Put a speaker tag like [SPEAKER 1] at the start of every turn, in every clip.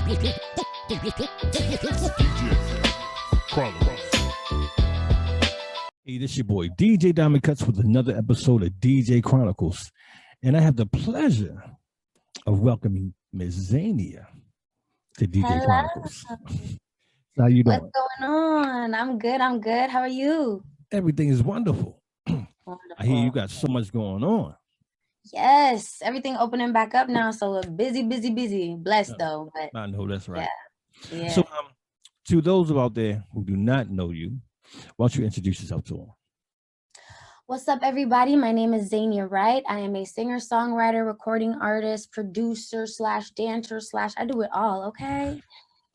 [SPEAKER 1] Chronicles. Hey, this your boy DJ Diamond Cuts with another episode of DJ Chronicles, and I have the pleasure of welcoming Miss XHAANIA to DJ
[SPEAKER 2] Hello.
[SPEAKER 1] Chronicles. How you doing?
[SPEAKER 2] What's going on? I'm good. I'm good. How are you?
[SPEAKER 1] Everything is wonderful.
[SPEAKER 2] Wonderful.
[SPEAKER 1] I hear you got so much going on.
[SPEAKER 2] Yes, everything opening back up now, so we're busy. Blessed though, but
[SPEAKER 1] I know that's right.
[SPEAKER 2] yeah.
[SPEAKER 1] So, to those out there who do not know you, why don't you introduce yourself to them?
[SPEAKER 2] What's up, everybody? My name is XHAANIA Wright. I am a singer, songwriter, recording artist, producer / dancer / I do it all. Okay.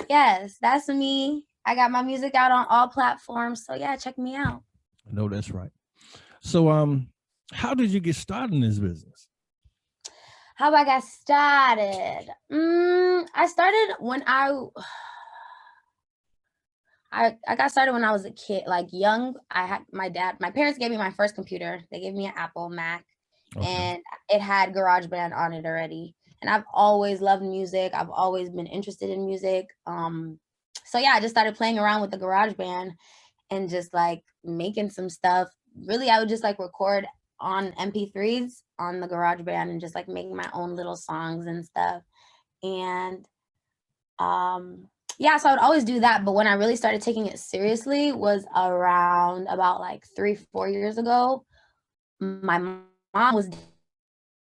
[SPEAKER 2] Yes, that's me. I got my music out on all platforms, so yeah, check me out.
[SPEAKER 1] I know that's right. So, how did you get started in this business?
[SPEAKER 2] How I got started? I started when I got started when I was a kid, like young. I had my parents gave me my first computer. They gave me an Apple Mac, and it had GarageBand on it already. And I've always loved music. I've always been interested in music. So yeah, I just started playing around with the GarageBand and just like making some stuff. Really, I would just like record on MP3s on the GarageBand and just like making my own little songs and stuff. And yeah, so I would always do that. But when I really started taking it seriously was around about like 3-4 years ago. My mom was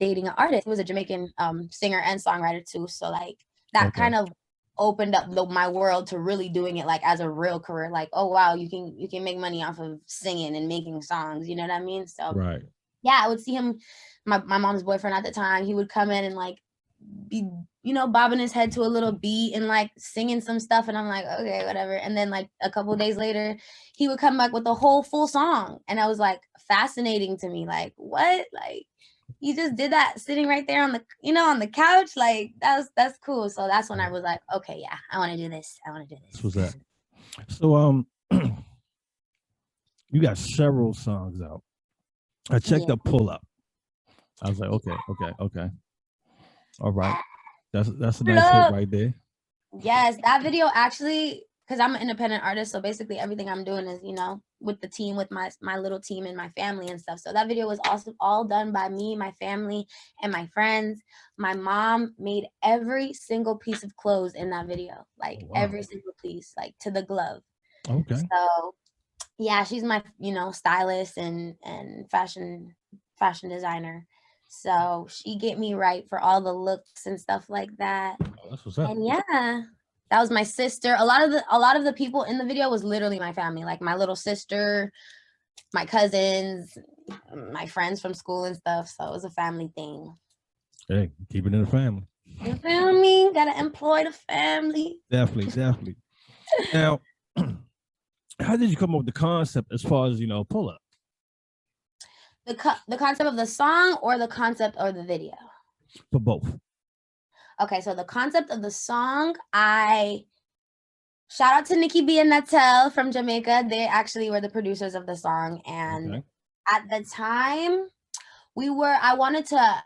[SPEAKER 2] dating an artist who was a Jamaican singer and songwriter too. So like that kind of opened up my world to really doing it like as a real career. Like, oh wow, you can make money off of singing and making songs. You know what I mean? So
[SPEAKER 1] right.
[SPEAKER 2] Yeah, I would see him, my mom's boyfriend at the time. He would come in and like be, bobbing his head to a little beat and like singing some stuff, and I'm like, okay, whatever. And then like a couple of days later, he would come back with a whole full song, and I was like, fascinating to me. Like, what? Like, you just did that sitting right there on the, on the couch. Like, that's cool. So that's when I was like, okay, yeah, I want to do this.
[SPEAKER 1] This was that. So you got several songs out. I checked the pull up. I was like, okay. All right. That's a nice hit right there.
[SPEAKER 2] Yes, that video actually, because I'm an independent artist, so basically everything I'm doing is, with the team, with my little team and my family and stuff. So that video was also all done by me, my family, and my friends. My mom made every single piece of clothes in that video, like every single piece, like to the glove.
[SPEAKER 1] Okay.
[SPEAKER 2] So yeah, she's my, stylist and fashion designer. So she get me right for all the looks and stuff like that.
[SPEAKER 1] Oh, that's what's up.
[SPEAKER 2] And yeah, that was my sister. A lot of the people in the video was literally my family, like my little sister, my cousins, my friends from school and stuff. So it was a family thing.
[SPEAKER 1] Hey, keep it in the family.
[SPEAKER 2] You feel me? Gotta employ the family.
[SPEAKER 1] Definitely. Now, how did you come up with the concept as far as, pull up?
[SPEAKER 2] The concept of the song or the concept of the video?
[SPEAKER 1] For both.
[SPEAKER 2] Okay, so the concept of the song, I shout out to Nikki B and Natel from Jamaica. They actually were the producers of the song, and at the time, I wanted to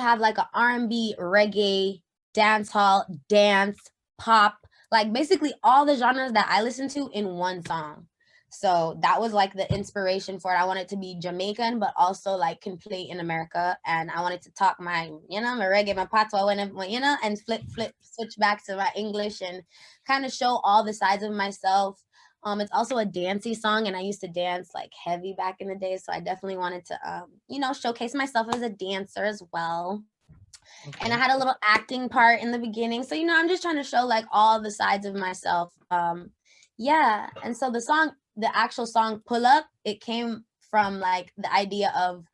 [SPEAKER 2] have like a R&B, reggae, dancehall, dance, pop, like basically all the genres that I listen to in one song. So that was like the inspiration for it. I wanted to be Jamaican, but also like can play in America. And I wanted to talk my, my reggae, my patois, and switch back to my English and kind of show all the sides of myself. It's also a dancey song, and I used to dance like heavy back in the day. So I definitely wanted to, showcase myself as a dancer as well. Okay. And I had a little acting part in the beginning. So, I'm just trying to show like all the sides of myself. Yeah. And so the actual song Pull Up, it came from like the idea of,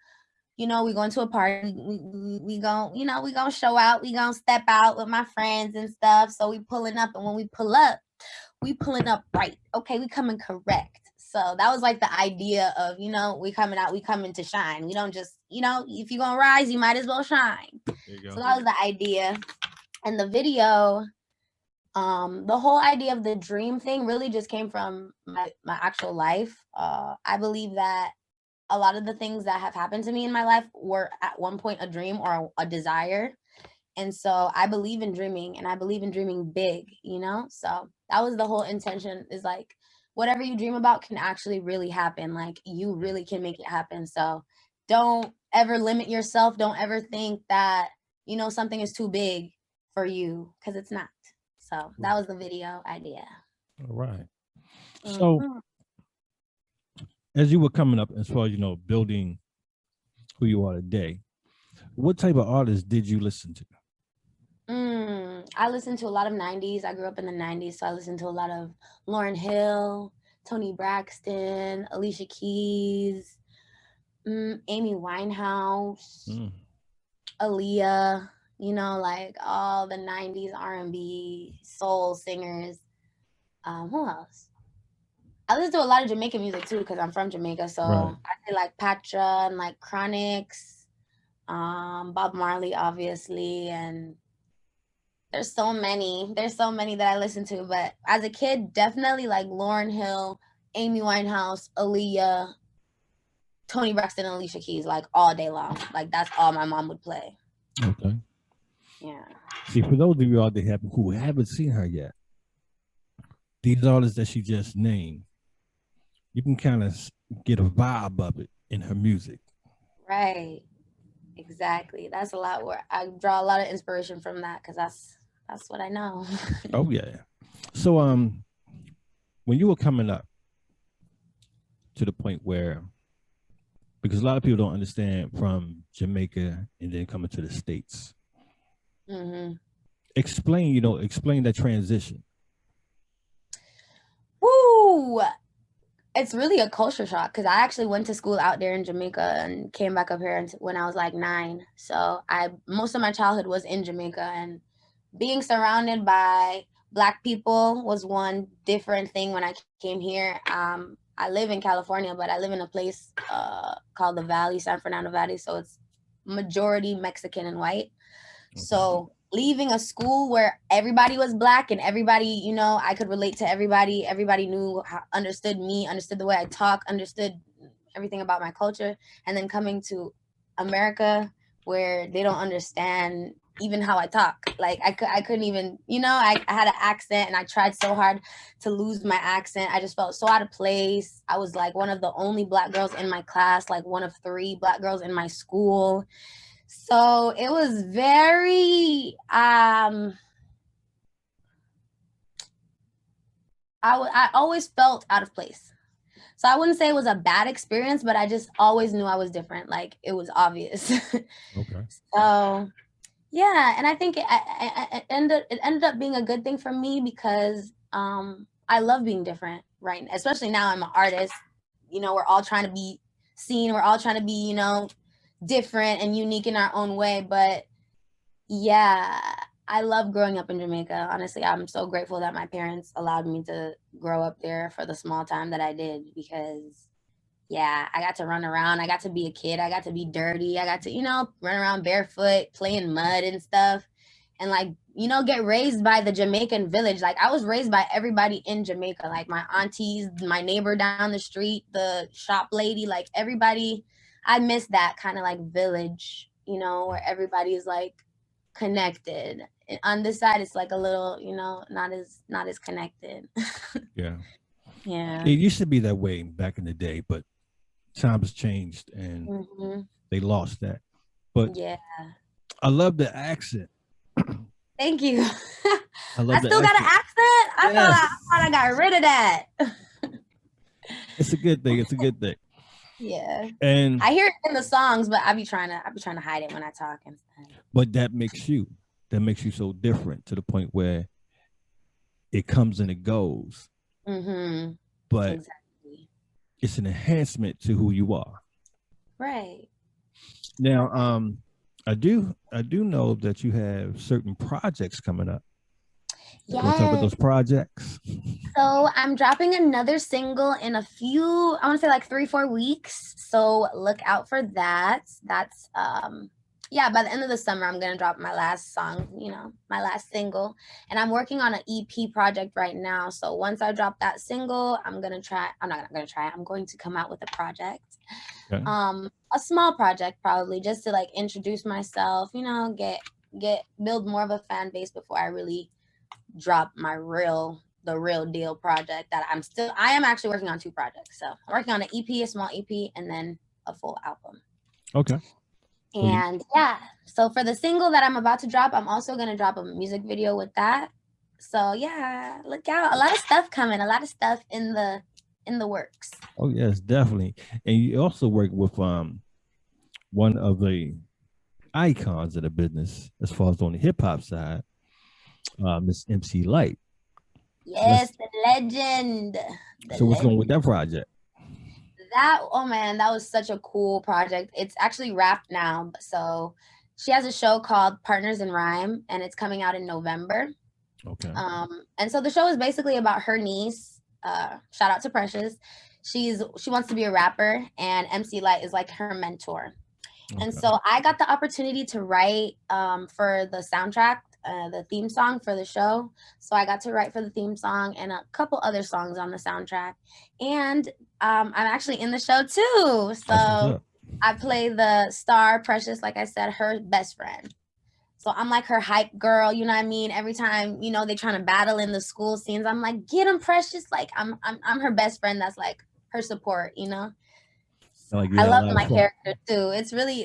[SPEAKER 2] we going to a party, we gonna show out, we gonna step out with my friends and stuff. So we pulling up, and when we pull up, we pulling up right. Okay, we coming correct. So that was like the idea of, we coming out, we coming to shine. We don't just, if you're gonna rise, you might as well shine. So that was the idea. And the video, the whole idea of the dream thing really just came from my actual life. I believe that a lot of the things that have happened to me in my life were at one point a dream or a desire. And so I believe in dreaming, and I believe in dreaming big, you know? So that was the whole intention, is like, whatever you dream about can actually really happen. Like, you really can make it happen. So don't ever limit yourself. Don't ever think that, you know, something is too big for you, because it's not. So that was the video idea.
[SPEAKER 1] All right. So as you were coming up, as far as, you know, building who you are today, what type of artists did you listen to?
[SPEAKER 2] I listened to a lot of 90s. I grew up in the 90s, so I listened to a lot of Lauryn Hill, Toni Braxton, Alicia Keys, Amy Winehouse, Aaliyah, you know, like all the 90s R&B, soul singers. Who else? I listen to a lot of Jamaican music too, because I'm from Jamaica. So I say like Patra and like Chronicles, Bob Marley, obviously, and there's so many that I listen to. But as a kid, definitely like Lauryn Hill, Amy Winehouse, Aaliyah, Toni Braxton, and Alicia Keys, like all day long. Like that's all my mom would play.
[SPEAKER 1] Okay.
[SPEAKER 2] Yeah.
[SPEAKER 1] See, for those of you out there who haven't seen her yet, these artists that she just named, you can kind of get a vibe of it in her music.
[SPEAKER 2] Right. Exactly. That's a lot where I draw a lot of inspiration from that, because that's what I know.
[SPEAKER 1] Oh yeah. So when you were coming up to the point where, because a lot of people don't understand from Jamaica and then coming to the States. Explain that transition.
[SPEAKER 2] Woo! It's really a culture shock, because I actually went to school out there in Jamaica and came back up here when I was like 9. So most of my childhood was in Jamaica, and being surrounded by Black people was one different thing when I came here. I live in California, but I live in a place called the Valley, San Fernando Valley. So it's majority Mexican and white. So leaving a school where everybody was Black and everybody, you know, I could relate to everybody. Everybody knew, understood me, understood the way I talk, understood everything about my culture. And then coming to America, where they don't understand even how I talk. Like I couldn't even, you know, I had an accent, and I tried so hard to lose my accent. I just felt so out of place. I was like one of the only Black girls in my class, like one of 3 Black girls in my school. So it was very, I always felt out of place. So I wouldn't say it was a bad experience, but I just always knew I was different. Like, it was obvious.
[SPEAKER 1] Okay.
[SPEAKER 2] So yeah, and I think it ended up being a good thing for me, because I love being different, right? Especially now I'm an artist. You know, we're all trying to be seen. We're all trying to be, you know, different and unique in our own way. But yeah, I love growing up in Jamaica. Honestly, I'm so grateful that my parents allowed me to grow up there for the small time that I did, because yeah, I got to run around. I got to be a kid. I got to be dirty. I got to, you know, run around barefoot, play in mud and stuff. And like, you know, get raised by the Jamaican village. Like, I was raised by everybody in Jamaica, like my aunties, my neighbor down the street, the shop lady, like everybody. I miss that kind of like village, you know, where everybody is like connected. And on this side, it's like a little, you know, not as connected.
[SPEAKER 1] Yeah.
[SPEAKER 2] Yeah.
[SPEAKER 1] It used to be that way back in the day, but times changed and they lost that. But yeah, I love the accent.
[SPEAKER 2] Thank you.
[SPEAKER 1] I
[SPEAKER 2] still got an accent. I thought I got rid of that.
[SPEAKER 1] It's a good thing. It's a good thing.
[SPEAKER 2] Yeah.
[SPEAKER 1] And
[SPEAKER 2] I hear it in the songs, but I be trying to hide it when I talk and stuff.
[SPEAKER 1] But that makes you so different, to the point where it comes and it goes. But exactly, it's an enhancement to who you are.
[SPEAKER 2] Right.
[SPEAKER 1] Now, I do know that you have certain projects coming up.
[SPEAKER 2] Yes.
[SPEAKER 1] What's up with those projects?
[SPEAKER 2] So I'm dropping another single in a few, I want to say like 3-4 weeks. So look out for that. That's yeah, by the end of the summer, I'm gonna drop my last song, you know, my last single. And I'm working on an EP project right now. So once I drop that single, I'm going to come out with a project. Okay. A small project, probably, just to like introduce myself, you know, get build more of a fan base before I really drop the real deal project that I am actually working on 2 projects. So I'm working on an EP, a small EP, and then a full album.
[SPEAKER 1] Okay.
[SPEAKER 2] And yeah, so for the single that I'm about to drop, I'm also going to drop a music video with that. So yeah, look out. A lot of stuff coming, a lot of stuff in the works.
[SPEAKER 1] Oh yes, definitely. And you also work with one of the icons of the business as far as on the hip hop side, Miss MC Light.
[SPEAKER 2] Yes, the legend.
[SPEAKER 1] So what's going with that project?
[SPEAKER 2] Oh man, that was such a cool project. It's actually wrapped now. So she has a show called Partners in Rhyme, and it's coming out in November.
[SPEAKER 1] Okay.
[SPEAKER 2] And so the show is basically about her niece. Shout out to Precious. She wants to be a rapper, and MC Light is like her mentor. Okay. And so I got the opportunity to write for the soundtrack, the theme song for the show. So I got to write for the theme song and a couple other songs on the soundtrack. And I'm actually in the show too. So I play the star, Precious, like I said, her best friend. So I'm like her hype girl, you know what I mean? Every time, you know, they're trying to battle in the school scenes, I'm like, get him, Precious. Like I'm her best friend that's like her support, you know? I love my character too.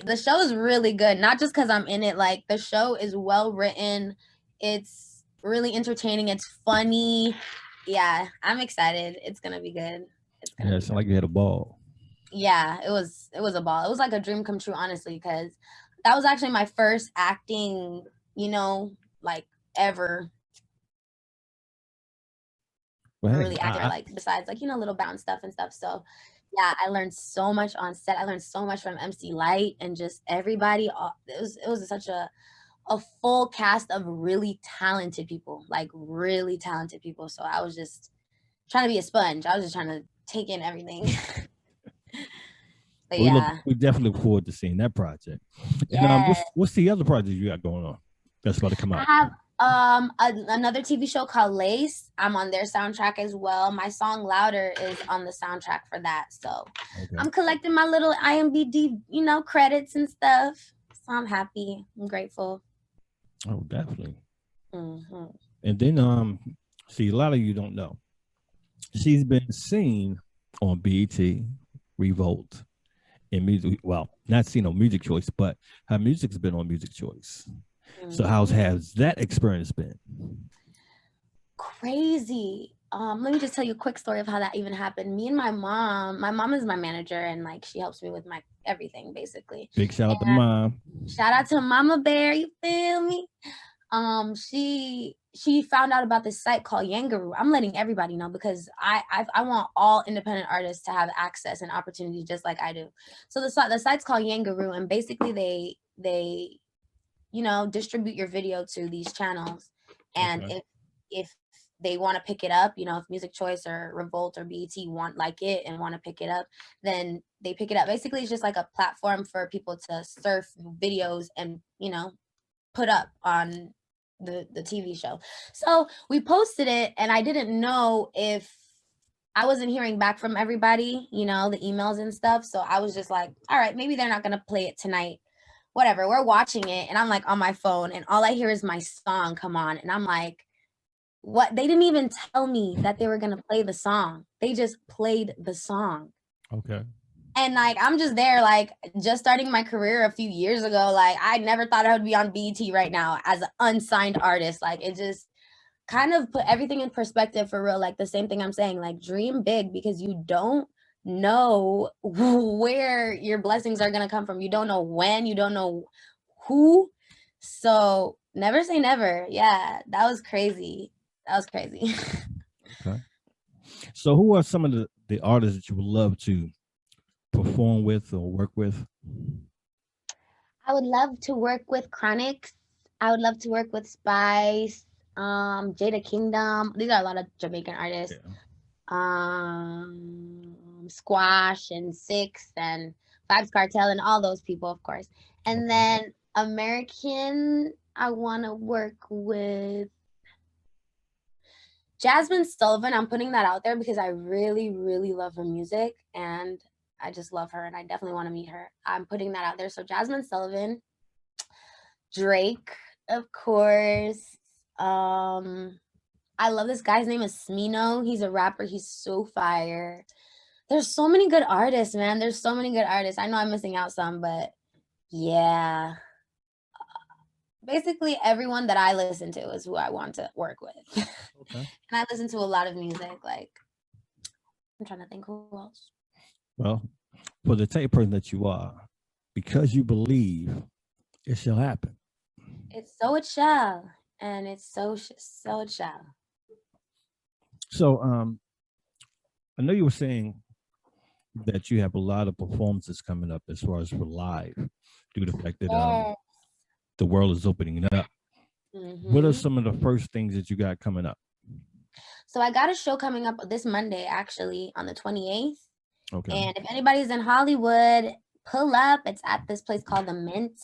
[SPEAKER 2] The show is really good. Not just because I'm in it. Like the show is well written. It's really entertaining. It's funny. Yeah, I'm excited. It's gonna be good.
[SPEAKER 1] It's sound like you had a ball.
[SPEAKER 2] Yeah, it was a ball. It was like a dream come true, honestly, because that was actually my first acting, you know, like ever. Well, really acting, like besides like, you know, little bounce stuff and stuff. So yeah, I learned so much on set. I learned so much from MC Light and just everybody. It was such a full cast of really talented people, like really talented people. So I was just trying to be a sponge. I was just trying to take in everything. But yeah,
[SPEAKER 1] we definitely look forward to seeing that project.
[SPEAKER 2] Yeah.
[SPEAKER 1] And what's the other project you got going on that's about to come out?
[SPEAKER 2] I have another TV show called Lace. I'm on their soundtrack as well. My song Louder is on the soundtrack for that. So I'm collecting my little IMDb, you know, credits and stuff. So I'm happy. I'm grateful.
[SPEAKER 1] Oh, definitely. Mm-hmm. And then see, a lot of you don't know. She's been seen on BET, Revolt, and music. Well, not seen on Music Choice, but her music's been on Music Choice. So how has that experience been?
[SPEAKER 2] Crazy. Let me just tell you a quick story of how that even happened. Me and my mom is my manager, and like she helps me with my everything basically.
[SPEAKER 1] Big shout out to mom.
[SPEAKER 2] Shout out to Mama Bear, you feel me? She found out about this site called Yangaroo. I'm letting everybody know because I want all independent artists to have access and opportunity just like I do. So the site's called Yangaroo, and basically they you know, distribute your video to these channels. And if they want to pick it up, you know, if Music Choice or Revolt or BET want it and want to pick it up, then they pick it up. Basically, it's just like a platform for people to surf videos and, you know, put up on the TV show. So we posted it, and I didn't know if I wasn't hearing back from everybody, you know, the emails and stuff. So I was just like, all right, maybe they're not going to play it tonight. Whatever, we're watching it, and I'm like on my phone, and all I hear is my song come on, and I'm like, what? They didn't even tell me that they were gonna play the song. They just played the song.
[SPEAKER 1] Okay.
[SPEAKER 2] And like I'm just there, like just starting my career a few years ago. Like I never thought I would be on BET right now as an unsigned artist. Like it just kind of put everything in perspective for real. Like the same thing I'm saying, like dream big because you don't know where your blessings are going to come from. You don't know when, you don't know who. So never say never. Yeah, that was crazy.
[SPEAKER 1] Okay. So who are some of the artists that you would love to perform with or work with?
[SPEAKER 2] I would love to work with Chronicles. I would love to work with Spice, Jada Kingdom. These are a lot of Jamaican artists. Yeah. Squash and Six and Vibes Cartel and all those people, of course. And then American, I want to work with Jasmine Sullivan. I'm putting that out there because I really, really love her music and I just love her and I definitely want to meet her. I'm putting that out there. So Jasmine Sullivan, Drake, Of course. I love this guy's name is Smino. He's a rapper. He's so fire. There's so many good artists, man. There's so many good artists. I know I'm missing out some, but yeah. Basically, everyone that I listen to is who I want to work with. Okay. And I listen to a lot of music. Like, I'm trying to think who else.
[SPEAKER 1] Well, for the type of person that you are, because you believe, it shall happen.
[SPEAKER 2] It's so it shall, and it's so it shall.
[SPEAKER 1] So, I know you were saying that you have a lot of performances coming up as far as for live, due to the fact that the world is opening up. Mm-hmm. What are some of the first things that you got coming up?
[SPEAKER 2] So I got a show coming up this Monday, actually, on the 28th. Okay. And if anybody's in Hollywood, pull up. It's at this place called The Mint.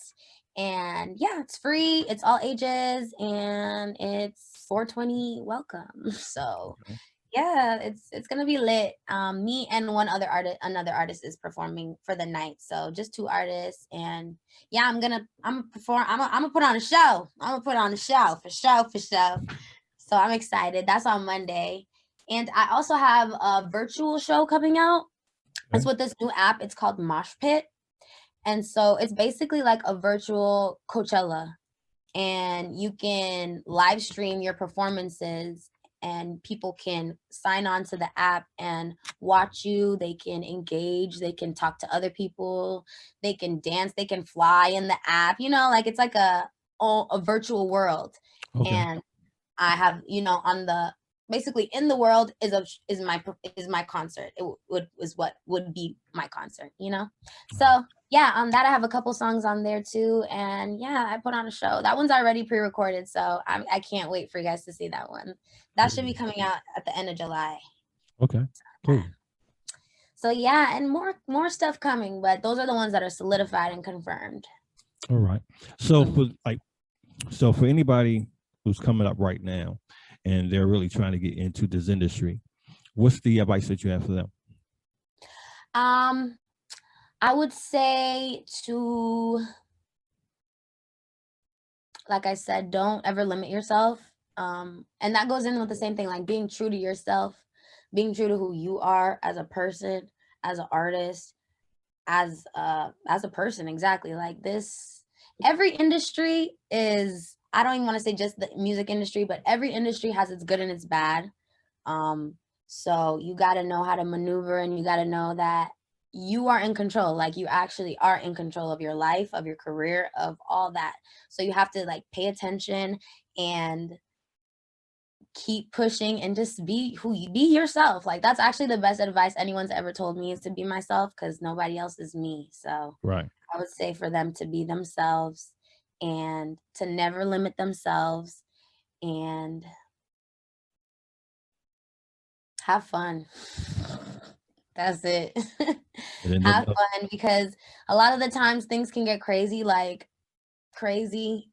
[SPEAKER 2] And yeah, it's free. It's all ages, and it's $420 welcome. So okay. Yeah, it's gonna be lit. Me and another artist is performing for the night. So just 2 artists, and yeah, I'm gonna put on a show. I'm gonna put on a show for sure. So I'm excited. That's on Monday, and I also have a virtual show coming out. Okay. It's with this new app. It's called Mosh Pit, and so it's basically like a virtual Coachella, and you can live stream your performances. And people can sign on to the app and watch you. They can engage. They can talk to other people. They can dance. They can fly in the app. You know, like it's like a virtual world. Okay. And I have, you know, on the basically in the world is my concert. Is what would be my concert. You know, so. Yeah, on that I have a couple songs on there too, and yeah, I put on a show. That one's already pre-recorded, so I can't wait for you guys to see that one. That should be coming out at the end of July.
[SPEAKER 1] Okay, cool.
[SPEAKER 2] So yeah, and more stuff coming, but those are the ones that are solidified and confirmed.
[SPEAKER 1] All right. So for anybody who's coming up right now, and they're really trying to get into this industry, what's the advice that you have for them?
[SPEAKER 2] I would say to, like I said, don't ever limit yourself. And that goes in with the same thing, like being true to yourself, being true to who you are as a person, as an artist, as a person. Exactly. Like this, every industry is, I don't even want to say just the music industry, but every industry has its good and its bad. So you got to know how to maneuver, and you got to know that you are in control. Like you actually are in control of your life, of your career, of all that. So you have to like pay attention and keep pushing and just be yourself. Like that's actually the best advice anyone's ever told me, is to be myself, because nobody else is me. So
[SPEAKER 1] right.
[SPEAKER 2] I would say for them to be themselves and to never limit themselves and have fun. That's it. Have fun, because a lot of the times things can get crazy,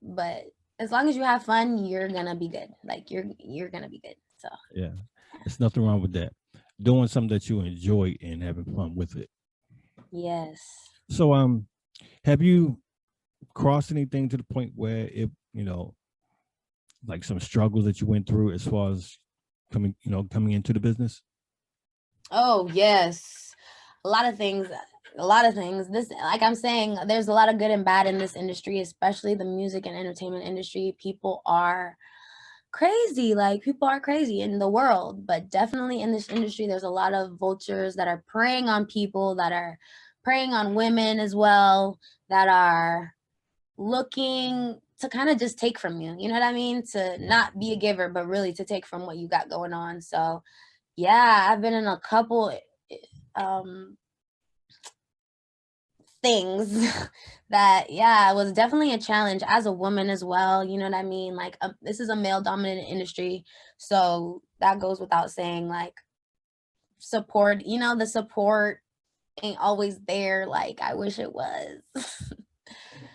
[SPEAKER 2] but as long as you have fun, you're gonna be good. Like you're gonna be good. So
[SPEAKER 1] yeah, there's nothing wrong with that. Doing something that you enjoy and having fun with it.
[SPEAKER 2] Yes.
[SPEAKER 1] So have you crossed anything to the point where it, you know, like some struggles that you went through as far as coming into the business?
[SPEAKER 2] Oh yes, a lot of things. This, like I'm saying, there's a lot of good and bad in this industry, especially the music and entertainment industry. People are crazy. Like people are crazy in the world, but definitely in this industry, there's a lot of vultures that are preying on people, that are preying on women as well, that are looking to kind of just take from you. You know what I mean? To not be a giver, but really to take from what you got going on. So yeah, I've been in a couple things that, yeah, it was definitely a challenge as a woman as well. You know what I mean? Like this is a male dominated industry. So that goes without saying, like support, you know, the support ain't always there. Like I wish it was.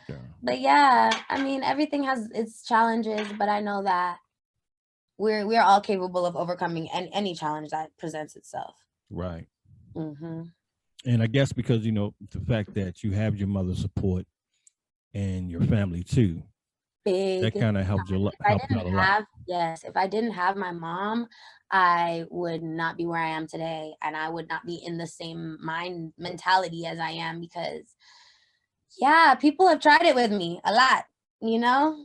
[SPEAKER 2] Yeah. But yeah, I mean, everything has its challenges, but I know that we're all capable of overcoming any challenge that presents itself.
[SPEAKER 1] Right. Mm-hmm. And I guess because, you know, the fact that you have your mother's support and your family too,
[SPEAKER 2] big.
[SPEAKER 1] That kind of helped you out a lot.
[SPEAKER 2] Yes, if I didn't have my mom, I would not be where I am today, and I would not be in the same mentality as I am, because yeah, people have tried it with me a lot, you know,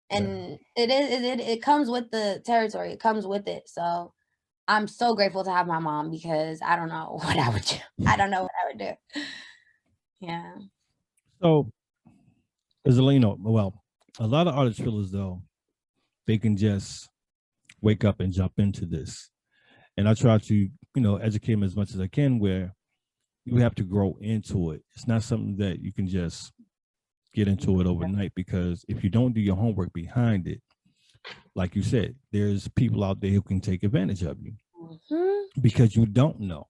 [SPEAKER 2] and it comes with the territory. It comes with it. So I'm so grateful to have my mom, because I don't know what I would do. I don't know what I would do. Yeah.
[SPEAKER 1] So, as a lot of artists feel as though they can just wake up and jump into this. And I try to, educate them as much as I can, where you have to grow into it. It's not something that you can just get into it overnight, because if you don't do your homework behind it, like you said, there's people out there who can take advantage of you because you don't know.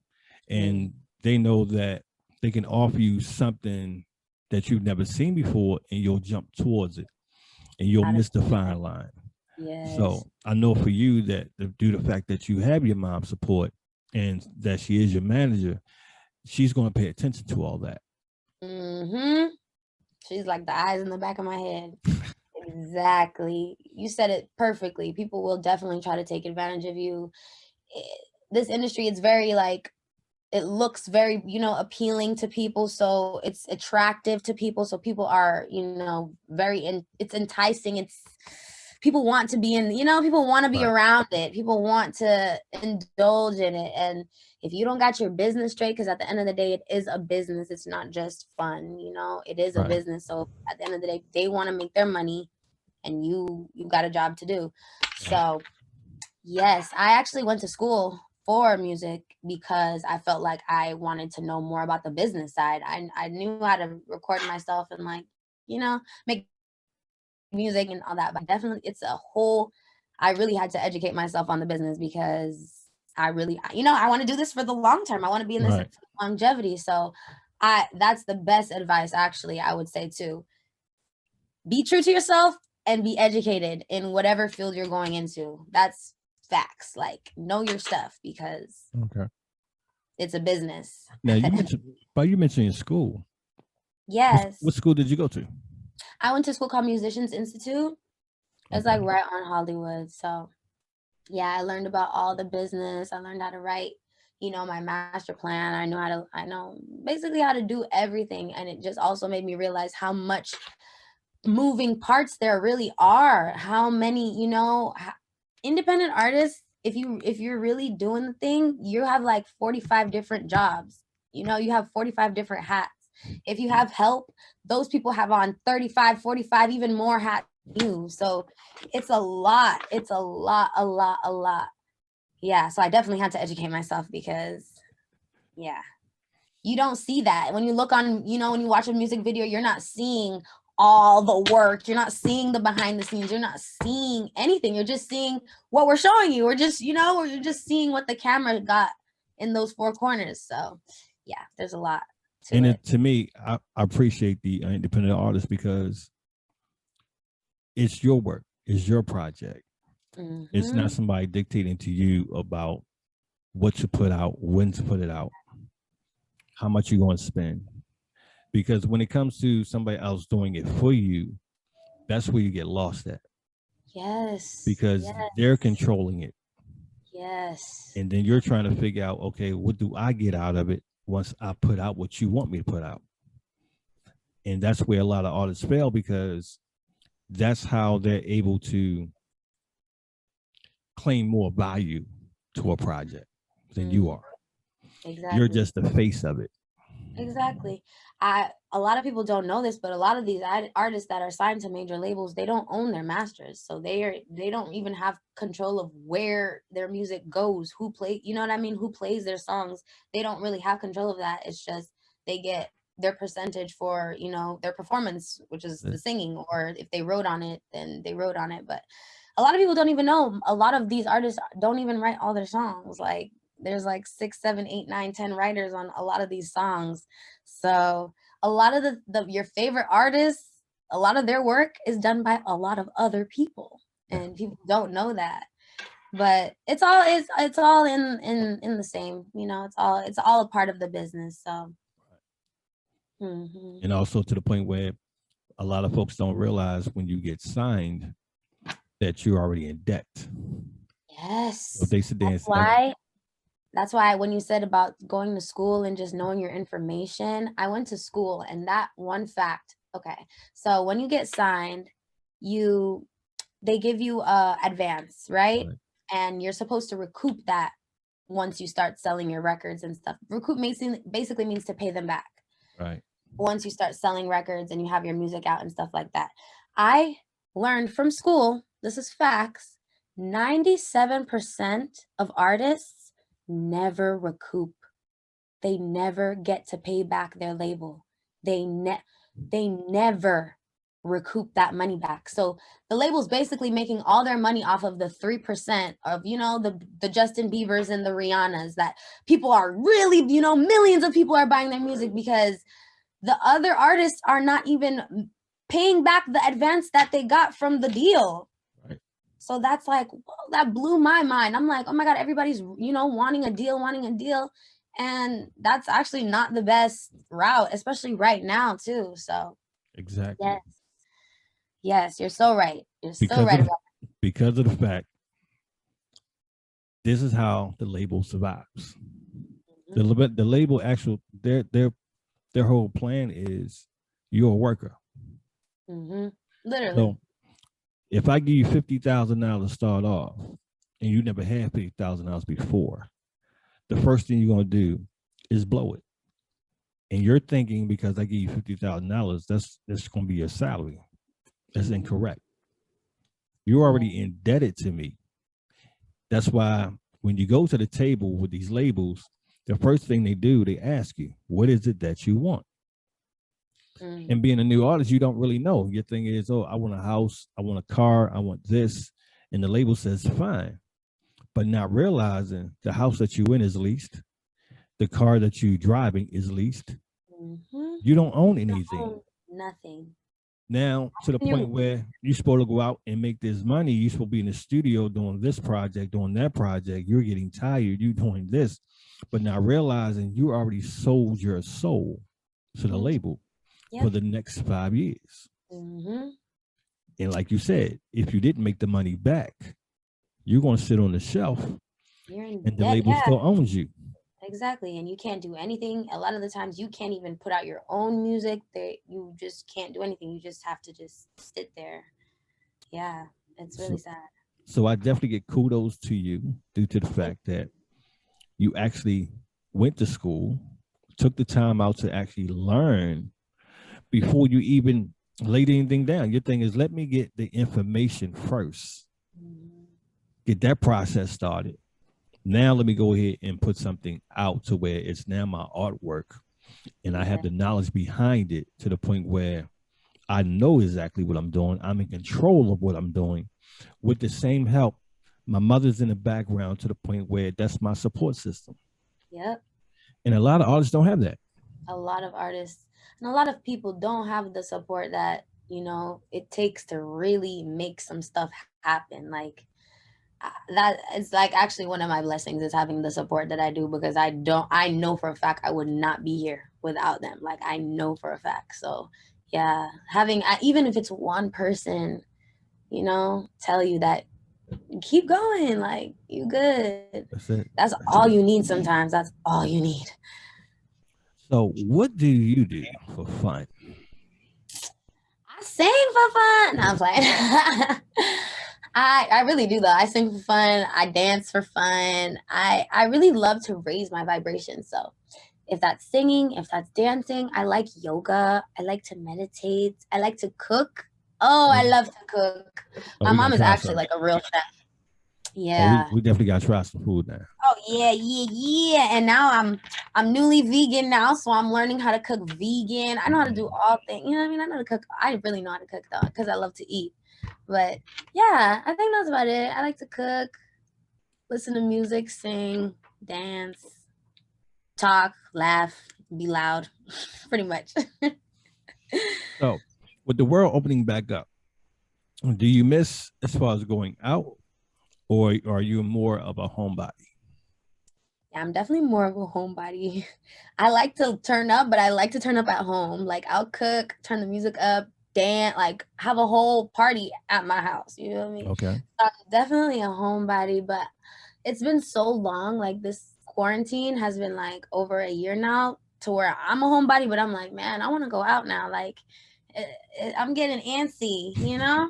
[SPEAKER 1] And they know that they can offer you something that you've never seen before, and you'll jump towards it and you'll miss the fine line. Yes. So I know for you that due to the fact that you have your mom's support and that she is your manager, she's going to pay attention to all that.
[SPEAKER 2] She's like the eyes in the back of my head. Exactly. You said it perfectly. People will definitely try to take advantage of you. This industry, it's very it looks very, appealing to people. So it's attractive to people. So people are, it's enticing. People want to be in, people want to be around it. People want to indulge in it. And if you don't got your business straight, because at the end of the day, it is a business. It's not just fun, it is a business. So at the end of the day, they want to make their money, and you got a job to do. So yes, I actually went to school for music because I felt like I wanted to know more about the business side. I knew how to record myself and make music and all that, but definitely I really had to educate myself on the business, because I really, I want to do this for the long term. I want to be in this for longevity. So that's the best advice, actually, I would say too. Be true to yourself and be educated in whatever field you're going into. That's facts. Know your stuff, because it's a business.
[SPEAKER 1] Now you mentioned your school.
[SPEAKER 2] Yes.
[SPEAKER 1] What school did you go to?
[SPEAKER 2] I went to a school called Musicians Institute. It's right on Hollywood. So yeah, I learned about all the business. I learned how to write, my master plan. I know basically how to do everything. And it just also made me realize how much moving parts there really are. How many, independent artists, if you're really doing the thing, you have 45 different jobs. You have 45 different hats. If you have help, those people have on 35, 45, even more hats than you. So it's a lot. It's a lot. Yeah. So I definitely had to educate myself, because you don't see that. When you look on, when you watch a music video, you're not seeing all the work. You're not seeing the behind the scenes. You're not seeing anything. You're just seeing what we're showing you. Or just, or you're just seeing what the camera got in those four corners. So yeah, there's a lot.
[SPEAKER 1] To me, I appreciate the independent artist, because it's your work, it's your project. It's not somebody dictating to you about what to put out, when to put it out, how much you're going to spend. Because when it comes to somebody else doing it for you, that's where you get lost at.
[SPEAKER 2] Yes.
[SPEAKER 1] Because they're controlling it.
[SPEAKER 2] Yes.
[SPEAKER 1] And then you're trying to figure out, okay, what do I get out of it once I put out what you want me to put out? And that's where a lot of artists fail, because that's how they're able to claim more value to a project than you are. Exactly. You're just the face of it.
[SPEAKER 2] Exactly. A lot of people don't know this, but a lot of these artists that are signed to major labels, they don't own their masters. So they don't even have control of where their music goes, who who plays their songs. They don't really have control of that. It's just they get their percentage for, their performance, which is the singing, or if they wrote on it, then they wrote on it. But a lot of people don't even know. A lot of these artists don't even write all their songs. There's 6, 7, 8, 9, 10 writers on a lot of these songs. So a lot of your favorite artists, a lot of their work is done by a lot of other people, and people don't know that. But it's all in the same, it's all a part of the business. So
[SPEAKER 1] and also to the point where a lot of folks don't realize when you get signed that you're already in debt.
[SPEAKER 2] Yes.
[SPEAKER 1] So they sit there and say,
[SPEAKER 2] that's why when you said about going to school and just knowing your information, I went to school, and that one fact, okay. So when you get signed, they give you advance, right? And you're supposed to recoup that once you start selling your records and stuff. Recoup basically means to pay them back.
[SPEAKER 1] Right.
[SPEAKER 2] Once you start selling records and you have your music out and stuff like that. I learned from school, this is facts, 97% of artists never recoup. They never get to pay back their label. They never recoup that money back. So the label's basically making all their money off of the 3% of, the Justin Biebers and the Rihannas that people are really, millions of people are buying their music because the other artists are not even paying back the advance that they got from the deal.
[SPEAKER 1] Right.
[SPEAKER 2] So that's like, whoa, that blew my mind. I'm like, oh my God, everybody's, wanting a deal. And that's actually not the best route, especially right now too. So
[SPEAKER 1] exactly.
[SPEAKER 2] Yes, you're so right.
[SPEAKER 1] Because of the fact, this is how the label survives. Mm-hmm. The label actual their whole plan is you're a worker.
[SPEAKER 2] Mm-hmm. Literally.
[SPEAKER 1] So if I give you $50,000 to start off, and you never had $50,000 before, the first thing you're going to do is blow it. And you're thinking because I give you $50,000, that's going to be your salary. That's incorrect. You're already indebted to me. That's why when you go to the table with these labels, the first thing they do, they ask you, what is it that you want? Mm-hmm. And being a new artist, you don't really know. Your thing is, oh, I want a house, I want a car, I want this. And the label says, fine. But not realizing the house that you in is leased. The car that you driving is leased. Mm-hmm. You don't own anything.
[SPEAKER 2] Nothing.
[SPEAKER 1] Now, to the point where you're supposed to go out and make this money, you're supposed to be in the studio doing this project, doing that project. You're getting tired. You're doing this, but not realizing you already sold your soul to the label for the next 5 years. Mm-hmm. And like you said, if you didn't make the money back, you're going to sit on the shelf and the label still owns you.
[SPEAKER 2] Exactly. And you can't do anything. A lot of the times you can't even put out your own music. You just can't do anything. You just have to just sit there. Yeah, it's really sad.
[SPEAKER 1] So I definitely get kudos to you due to the fact that you actually went to school, took the time out to actually learn before you even laid anything down. Your thing is, let me get the information first. Get that process started. Now let me go ahead and put something out to where it's now my artwork and I have the knowledge behind it to the point where I know exactly what I'm doing. I'm in control of what I'm doing. With the same help, my mother's in the background to the point where that's my support system.
[SPEAKER 2] Yep.
[SPEAKER 1] And a lot of artists don't have that.
[SPEAKER 2] A lot of artists and a lot of people don't have the support that, it takes to really make some stuff happen. Like, that is like actually one of my blessings is having the support that I do, because I know for a fact I would not be here without them. Like, I know for a fact. So yeah, having, even if it's one person, tell you that keep going, like, you good.
[SPEAKER 1] That's it.
[SPEAKER 2] That's all you need sometimes. That's all you need.
[SPEAKER 1] So what do you do for fun?
[SPEAKER 2] I sing for fun. No, I'm playing. I really do though. I sing for fun. I dance for fun. I really love to raise my vibration. So if that's singing, if that's dancing, I like yoga. I like to meditate. I like to cook. Oh, I love to cook. My mom is actually like a real chef. Yeah.
[SPEAKER 1] We definitely got to try some food now.
[SPEAKER 2] Oh yeah. And now I'm newly vegan now, so I'm learning how to cook vegan. I know how to do all things. You know what I mean? I know how to cook. I really know how to cook though, because I love to eat. But yeah, I think that's about it. I like to cook, listen to music, sing, dance, talk, laugh, be loud, pretty much.
[SPEAKER 1] So with the world opening back up, do you miss as far as going out, or are you more of a homebody?
[SPEAKER 2] Yeah, I'm definitely more of a homebody. I like to turn up, but I like to turn up at home. Like, I'll cook, turn the music up, like have a whole party at my house. You know what I mean?
[SPEAKER 1] Okay.
[SPEAKER 2] So I'm definitely a homebody, but it's been so long. Like this quarantine has been like over a year now to where I'm a homebody, but I'm like, man, I want to go out now. Like I'm getting antsy, you know?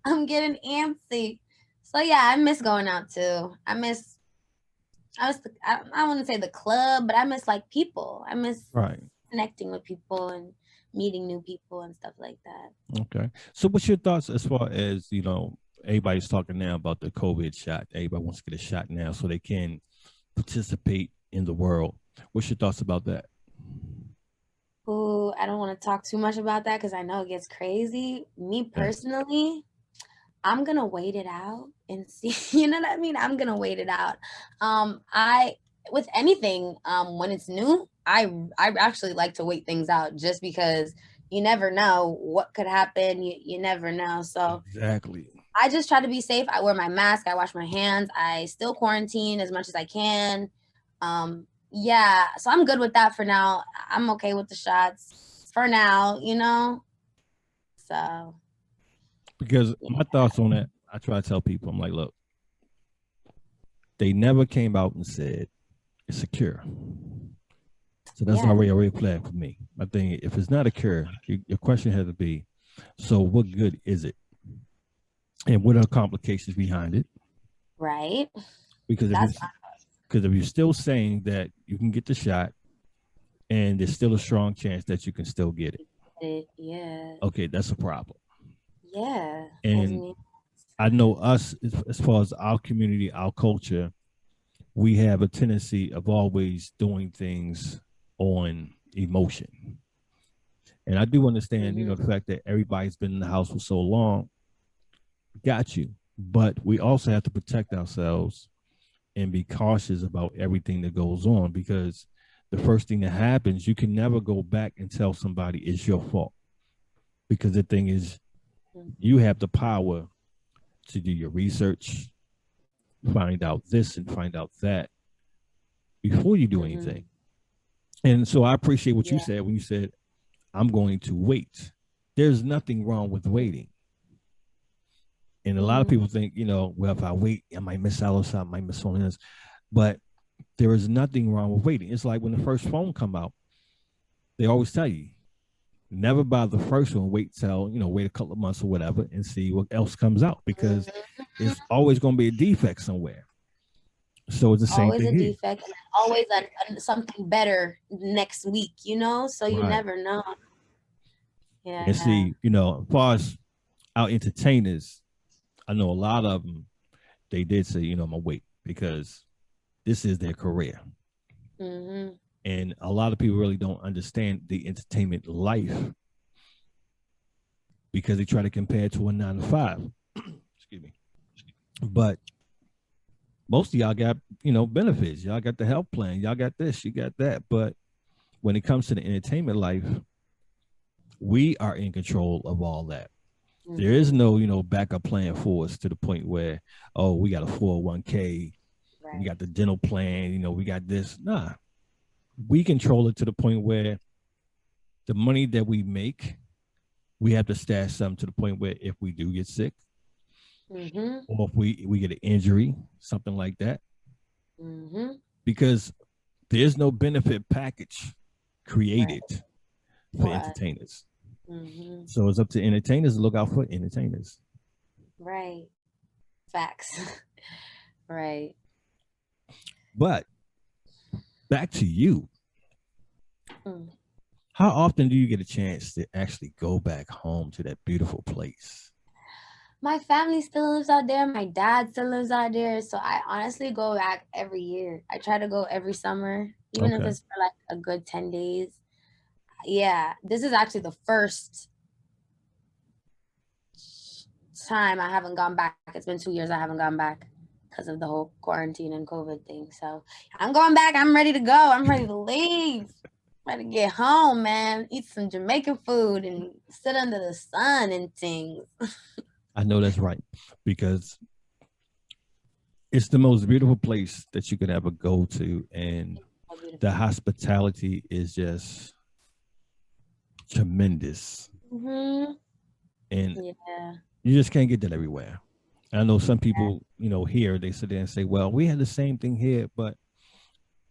[SPEAKER 2] I'm getting antsy. So yeah, I miss going out too. I wouldn't say the club, but I miss like people. I miss connecting with people and meeting new people and stuff like that.
[SPEAKER 1] Okay. So what's your thoughts as far as, you know, everybody's talking now about the COVID shot. Everybody wants to get a shot now so they can participate in the world. What's your thoughts about that?
[SPEAKER 2] Ooh, I don't want to talk too much about that because I know it gets crazy. Me personally, I'm gonna wait it out and see. You know what I mean? I'm gonna wait it out. With anything, when it's new, I actually like to wait things out just because you never know what could happen. You never know. So
[SPEAKER 1] exactly.
[SPEAKER 2] I just try to be safe. I wear my mask. I wash my hands. I still quarantine as much as I can. Yeah, so I'm good with that for now. I'm okay with the shots for now, you know? So.
[SPEAKER 1] Because my thoughts on that, I try to tell people, I'm like, look, they never came out and said it's secure. So that's already a red flag for me. I think if it's not a cure, your question has to be, so what good is it? And what are the complications behind it?
[SPEAKER 2] Right.
[SPEAKER 1] Because if you're still saying that you can get the shot and there's still a strong chance that you can still get it.
[SPEAKER 2] Yeah.
[SPEAKER 1] Okay, that's a problem.
[SPEAKER 2] Yeah.
[SPEAKER 1] And I know us, as far as our community, our culture, we have a tendency of always doing things on emotion. And I do understand, you know, the fact that everybody's been in the house for so long. Got you. But we also have to protect ourselves and be cautious about everything that goes on, because the first thing that happens, you can never go back and tell somebody it's your fault, because the thing is, you have the power to do your research, find out this and find out that before you do anything. And so I appreciate what you said when you said, I'm going to wait. There's nothing wrong with waiting. And a lot of people think, you know, well, if I wait, I might miss out on something, I might miss on this. But there is nothing wrong with waiting. It's like when the first phone come out, they always tell you, never buy the first one, wait a couple of months or whatever and see what else comes out, because it's always going to be a defect somewhere. So it's the same thing.
[SPEAKER 2] Always a defect, and always something better next week, you know? So you never know.
[SPEAKER 1] Yeah. And see, you know, as far as our entertainers, I know a lot of them, they did say, you know, I'm going to wait because this is their career. And a lot of people really don't understand the entertainment life because they try to compare it to a 9 to 5. Excuse me. But most of y'all got, you know, benefits. Y'all got the health plan. Y'all got this, you got that. But when it comes to the entertainment life, we are in control of all that. There is no, you know, backup plan for us to the point where, oh, we got a 401k, we got the dental plan, you know, we got this. Nah, we control it to the point where the money that we make, we have to stash some to the point where if we do get sick, or if we get an injury, something like that, because there's no benefit package created for entertainers. So it's up to entertainers to look out for entertainers.
[SPEAKER 2] Right. Facts. Right.
[SPEAKER 1] But back to you. How often do you get a chance to actually go back home to that beautiful place?
[SPEAKER 2] My family still lives out there. My dad still lives out there. So I honestly go back every year. I try to go every summer, even if it's for like a good 10 days. Yeah, this is actually the first time I haven't gone back. It's been 2 years I haven't gone back because of the whole quarantine and COVID thing. So I'm going back. I'm ready to go. I'm ready to leave. I'm ready to get home, man. Eat some Jamaican food and sit under the sun and things.
[SPEAKER 1] I know that's right, because it's the most beautiful place that you could ever go to. And the hospitality is just tremendous.
[SPEAKER 2] Mm-hmm.
[SPEAKER 1] And
[SPEAKER 2] yeah,
[SPEAKER 1] you just can't get that everywhere. I know some people, you know, here they sit there and say, well, we had the same thing here, but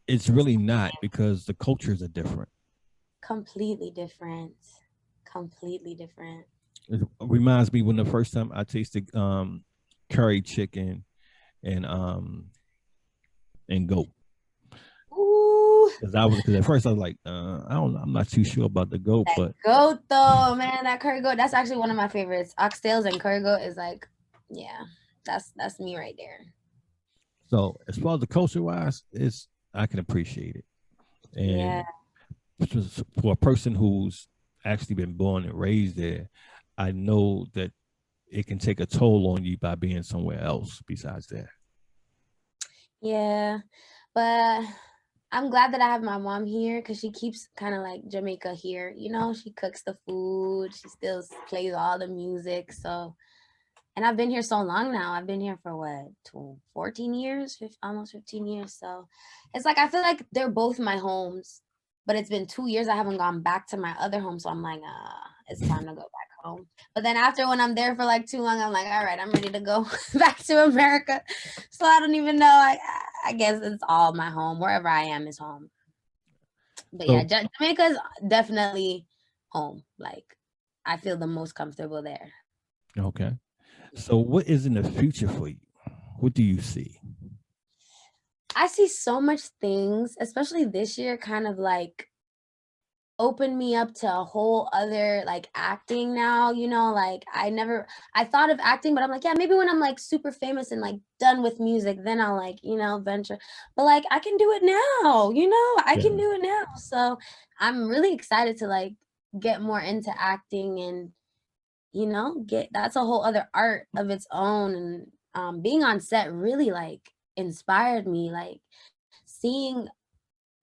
[SPEAKER 1] it's really not, because the cultures are different.
[SPEAKER 2] completely different. Completely different.
[SPEAKER 1] It reminds me when the first time I tasted curry chicken and goat.
[SPEAKER 2] Ooh,
[SPEAKER 1] Because at first I was like, I don't know, I'm not too sure about the goat,
[SPEAKER 2] that
[SPEAKER 1] but
[SPEAKER 2] goat though, man, that curry goat. That's actually one of my favorites. Oxtails and curry goat is like, yeah, that's me right there.
[SPEAKER 1] so as far as the culture wise, it's I can appreciate it.
[SPEAKER 2] Yeah.
[SPEAKER 1] And for a person who's actually been born and raised there, I know that it can take a toll on you by being somewhere else besides there.
[SPEAKER 2] Yeah, but I'm glad that I have my mom here because she keeps kind of like Jamaica here. You know, she cooks the food, she still plays all the music. So, and I've been here so long now. I've been here for what, 14 years, almost 15 years. So it's like I feel like they're both my homes, but it's been 2 years I haven't gone back to my other home. So I'm like, it's time to go back home. But then after when I'm there for like too long, I'm like, all right, I'm ready to go back to America. So I don't even know. I guess it's all my home. Wherever I am is home. But yeah,
[SPEAKER 1] So
[SPEAKER 2] Jamaica is definitely home. Like I feel the most comfortable there.
[SPEAKER 1] okay. So what is in the future for you? What do you see?
[SPEAKER 2] I see so much things, especially this year, kind of like opened me up to a whole other like acting now, you know, like I thought of acting, but I'm like, yeah, maybe when I'm like super famous and like done with music, then I'll like, you know, venture. But like I can do it now, you know, I
[SPEAKER 1] Yeah.
[SPEAKER 2] can do it now. So I'm really excited to like get more into acting and, you know, get that's a whole other art of its own. And being on set really like inspired me, like seeing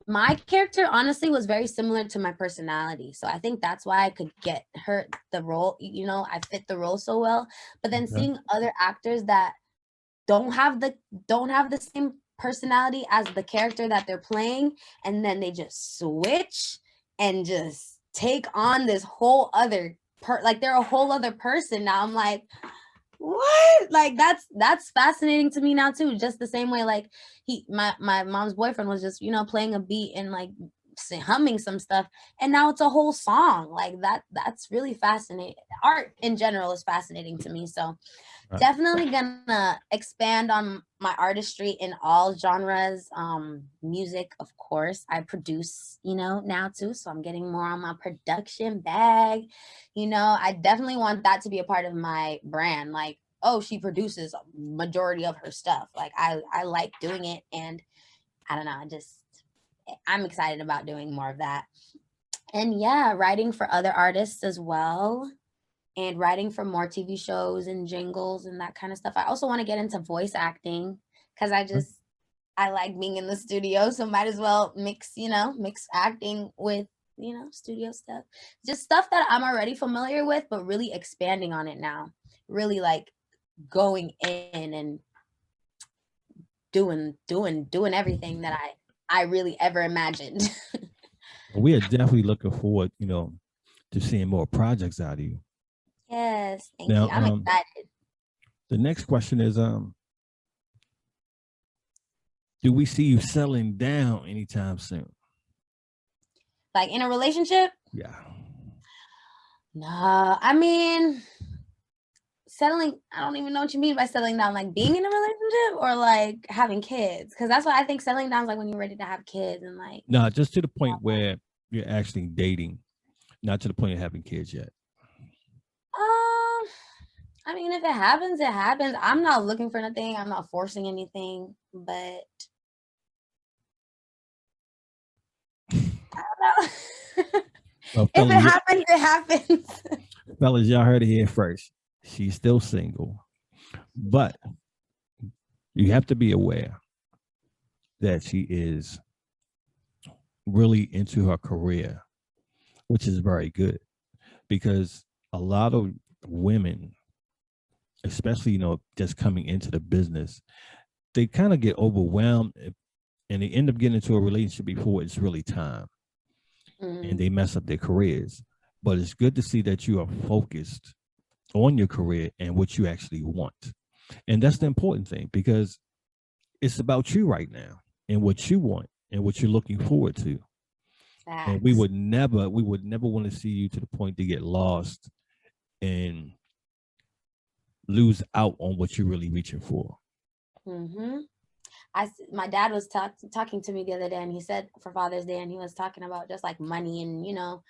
[SPEAKER 2] my character honestly was very similar to my personality. So I think that's why I could get her the role, you know, I fit the role so well. But then
[SPEAKER 1] Okay.
[SPEAKER 2] seeing other actors that don't have the don't have the same personality as the character that they're playing, and then they just switch and just take on this whole other like they're a whole other person now. I'm like, what? Like that's fascinating to me now too. Just the same way like my mom's boyfriend was just, you know, playing a beat and like humming some stuff, and now it's a whole song. Like that's really fascinating. Art in general is fascinating to me. So
[SPEAKER 1] Right.
[SPEAKER 2] definitely gonna expand on my artistry in all genres. Music, of course, I produce, you know, now too, so I'm getting more on my production bag. You know, I definitely want that to be a part of my brand. Like, oh, she produces a majority of her stuff. Like I like doing it, and I don't know, I'm excited about doing more of that. And yeah, writing for other artists as well, and writing for more TV shows and jingles and that kind of stuff. I also want to get into voice acting because I like being in the studio, so might as well mix, you know, mix acting with, you know, studio stuff. Just stuff that I'm already familiar with, but really expanding on it now. Really like going in and doing everything that I really ever imagined.
[SPEAKER 1] We are definitely looking forward, you know, to seeing more projects out of you.
[SPEAKER 2] Yes, thank
[SPEAKER 1] Now,
[SPEAKER 2] you. I'm excited.
[SPEAKER 1] the next question is, do we see you settling down anytime soon?
[SPEAKER 2] Like in a relationship?
[SPEAKER 1] Yeah.
[SPEAKER 2] No, I mean, settling, I don't even know what you mean by settling down, like being in a relationship or like having kids, because that's what I think settling down is like when you're ready to have kids and like.
[SPEAKER 1] No, just to the point where you're actually dating, not to the point of having kids yet.
[SPEAKER 2] um I mean, if it happens, it happens. I'm not looking for nothing, I'm not forcing anything, but I don't know.
[SPEAKER 1] Well,
[SPEAKER 2] If it happens, it happens.
[SPEAKER 1] fellas, y'all heard it here first. She's still single, but you have to be aware that she is really into her career, which is very good, because a lot of women, especially, you know, just coming into the business, they kind of get overwhelmed and they end up getting into a relationship before it's really time, and they mess up their careers. but it's good to see that you are focused on your career and what you actually want. And that's the important thing, because it's about you right now and what you want and what you're looking forward to.
[SPEAKER 2] Facts.
[SPEAKER 1] And we would never want to see you to the point to get lost and lose out on what you're really reaching for.
[SPEAKER 2] Mm-hmm. My dad was talking to me the other day, and he said for Father's Day, and he was talking about just like money and you know,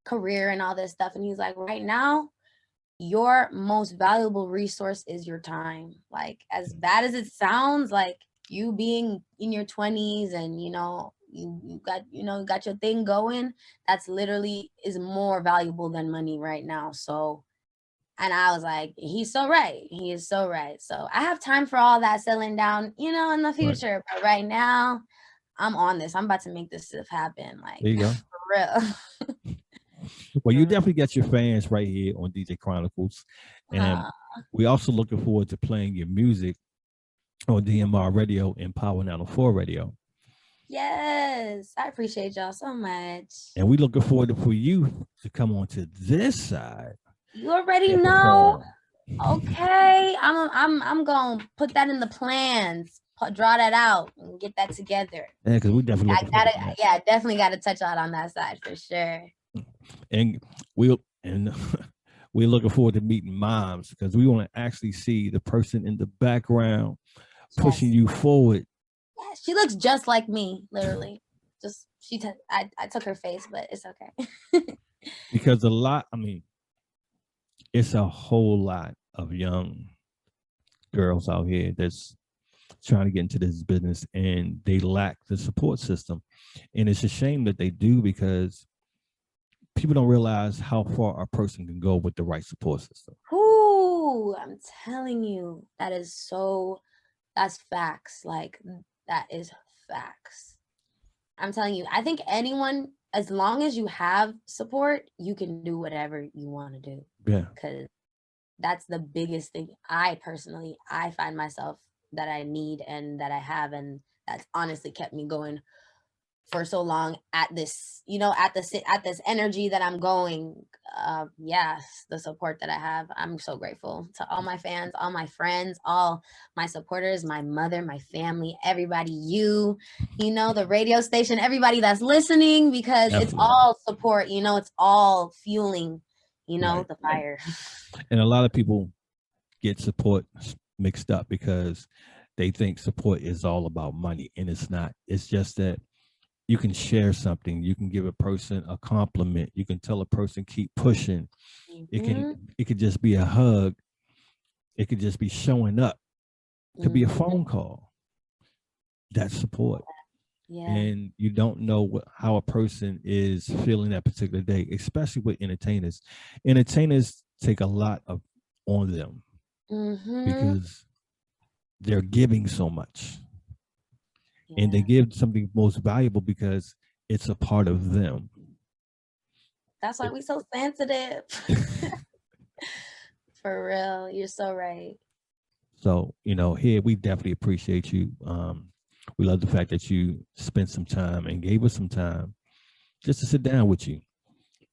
[SPEAKER 2] career and all this stuff. And he's like, right now, your most valuable resource is your time. Like, as bad as it sounds, like you being in your 20s and you got your thing going, that's literally is more valuable than money right now. So, and I was like, he's so right. He is so right. So I have time for all that settling down, in the future. Right. But right now, I'm on this. I'm about to make this stuff happen. Like,
[SPEAKER 1] there you go.
[SPEAKER 2] For real.
[SPEAKER 1] Well, you definitely got your fans right here on DJ Chronicles. And we also looking forward to playing your music on DMR Radio and Power 904 Radio.
[SPEAKER 2] Yes, I appreciate y'all so much.
[SPEAKER 1] And we looking forward for you to come on to this side.
[SPEAKER 2] You already know. Okay, I'm gonna put that in the plans. Draw that out and get that together.
[SPEAKER 1] Yeah, because we definitely
[SPEAKER 2] definitely gotta touch out on that side for sure.
[SPEAKER 1] And we're looking forward to meeting moms, because we want to actually see the person in the background pushing you forward.
[SPEAKER 2] Yeah, she looks just like me, literally. Just I took her face, but it's okay.
[SPEAKER 1] Because it's a whole lot of young girls out here that's trying to get into this business, and they lack the support system. And it's a shame that they do, because people don't realize how far a person can go with the right support system.
[SPEAKER 2] Ooh, I'm telling you, that's facts. Like, that is facts. I'm telling you, I think anyone, as long as you have support, you can do whatever you want to do.
[SPEAKER 1] Yeah.
[SPEAKER 2] Because that's the biggest thing I find myself that I need and that I have, and that's honestly kept me going for so long at this, at this energy that I'm going. The support that I have, I'm so grateful to all my fans, all my friends, all my supporters, my mother, my family, everybody, the radio station, everybody that's listening, because Definitely. It's all support, it's all fueling, right. The fire.
[SPEAKER 1] And a lot of people get support mixed up because they think support is all about money, and it's not. It's just that you can share something. You can give a person a compliment. You can tell a person, keep pushing. Mm-hmm. It could just be a hug. It could just be showing up. It could be a phone call. That's support. Yeah. And you don't know how a person is feeling that particular day, especially with entertainers. Entertainers take a lot on them because they're giving so much. And they give something most valuable because it's a part of them.
[SPEAKER 2] That's why we're so sensitive. For real. You're so right.
[SPEAKER 1] So, here we definitely appreciate you. We love the fact that you spent some time and gave us some time just to sit down with you.